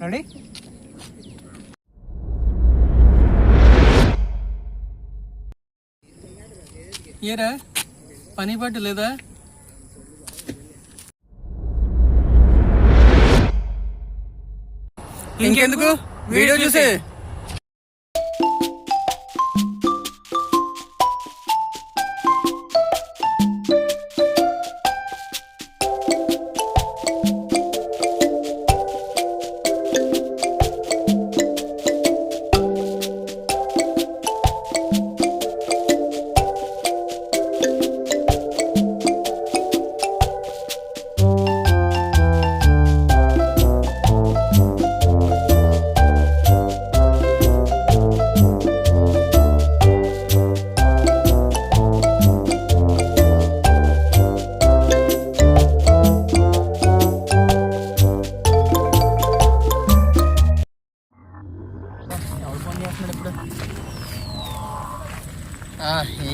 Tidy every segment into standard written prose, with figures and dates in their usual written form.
Ready? ఏరా పని పట్టు లేదా? ఇంకెందుకు వీడియో చూసే.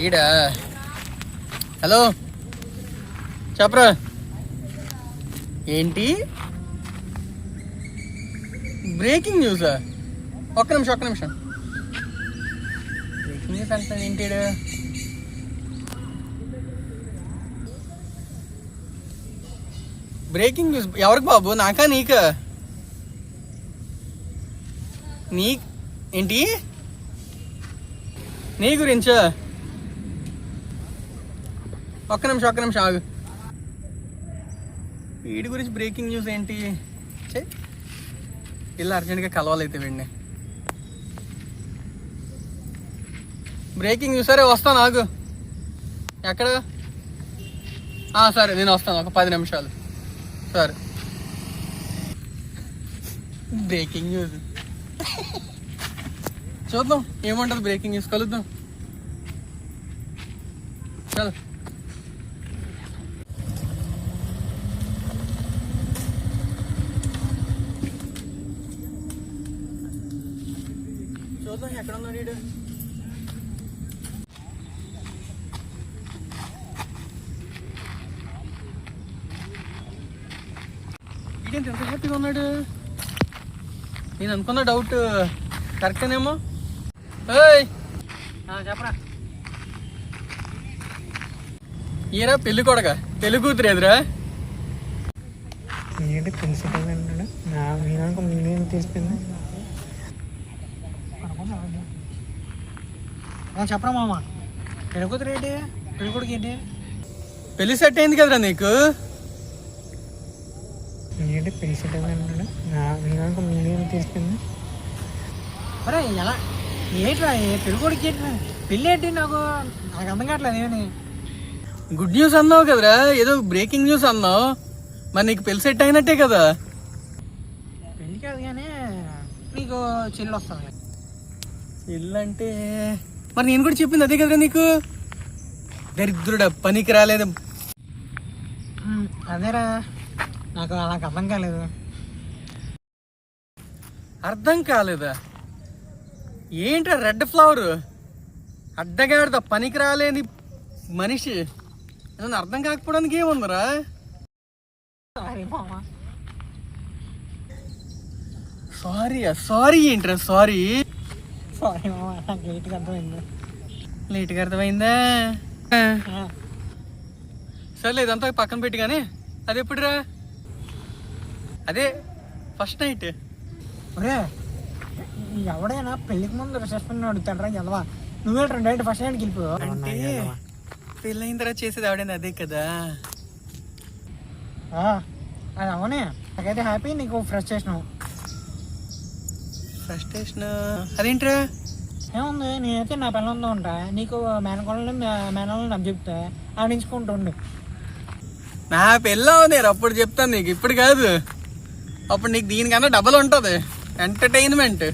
ఈడా హలో చెప్పరా? ఏంటి బ్రేకింగ్ న్యూసా? ఒక్క నిమిషం బ్రేకింగ్ న్యూస్ అంటే ఏంటి? బ్రేకింగ్ న్యూస్ ఎవరికి బాబు? నాకా నీకా? ఏంటి నీ గురించా? ఒక్క నిమిషం ఆగు. వీడి గురించి బ్రేకింగ్ న్యూస్ ఏంటి? ఇలా అర్జెంట్గా కలవాలైతే వీడిని. బ్రేకింగ్ న్యూస్ సరే వస్తాను ఆగు. ఎక్కడ? సరే నేను వస్తాను ఒక 10 నిమిషాలు. సరే బ్రేకింగ్ న్యూస్ చూద్దాం ఏమంటుంది బ్రేకింగ్ న్యూస్. కలుద్దాం చలో. చూద్దాం ఎక్కడ ఉన్నాడు వీడు. వీడేంటి ఎంత హ్యాపీగా ఉన్నాడు? నేను అనుకున్న డౌట్ కరెక్టేనేమో. చెప్పరా? ఈరా పెళ్లి కొడక పెళ్లి కూతురు ఎదురా? ఏంటి తెలిసిపోయింది? నేను తెలిసిపోయింది. చెప్పరా మామ, పెళ్లి కూతురు ఏంటి? పెళ్లి కొడుకు ఏంటి? పెళ్లి సెట్ అయింది కదరా నీకు? ఏంటి పెళ్లి సెట్ అయింది? నేను తెలిసిపోయింది. అరే ఎలా ఏంట్రా పెళ్లి కొడుకు ఏంట్రా? పెళ్ళి ఏంటి? నాకు అర్థం కావట్లేదు. ఏమని గుడ్ న్యూస్ అన్నావు కదరా, ఏదో బ్రేకింగ్ న్యూస్ అన్నావు. మరి నీకు పెళ్లి సెట్ అయినట్టే కదా? పెళ్ళి కాదు కానీ నీకు చెల్లి వస్తుంది. చెల్లి అంటే మరి నేను కూడా చెప్పింది అదే కదరా నీకు. దరిద్రుడా పనికి రాలేదు. అదేరా నాకు అర్థం కాలేదు. అర్థం కాలేదా? ఏంట్రా రెడ్ ఫ్లవర్ అడ్డగాడిద పనికి రాలేని మనిషి. నన్ను అర్థం కాకపోవడానికి ఏముందరా? సారీ ఏంట్రా? సారీ లేట్గా అర్థమైందా? సర్లే ఇదంతా పక్కన పెట్టి కానీ అది ఎప్పుడురా? అదే ఫస్ట్ నైట్. ఒరే ఎవడైనా పెళ్లికి ముందు రిసెప్షన్ అడుగుతాడరా ఎలవా? నువ్వే డైరెక్ట్ ఫస్ట్ నైట్కి వెళ్ళిపో. అంటే పెళ్ళైన తర్వాత చేసేది ఆవిడైనా అదే కదా? అది అవునే. నాకైతే హ్యాపీ. నీకు ఫ్రస్ట్రేషన్ అదేంట్రా? ఏముంది, నేనైతే నా పిల్లలతో ఉంటా. నీకు మేనల్ని నాకు చెప్తా ఆడించుకుంటూ ఉండు. నా పెళ్ళావు నేను అప్పుడు చెప్తాను నీకు, ఇప్పుడు కాదు. అప్పుడు నీకు దీనికన్నా డబల్ ఉంటుంది ఎంటర్టైన్మెంట్.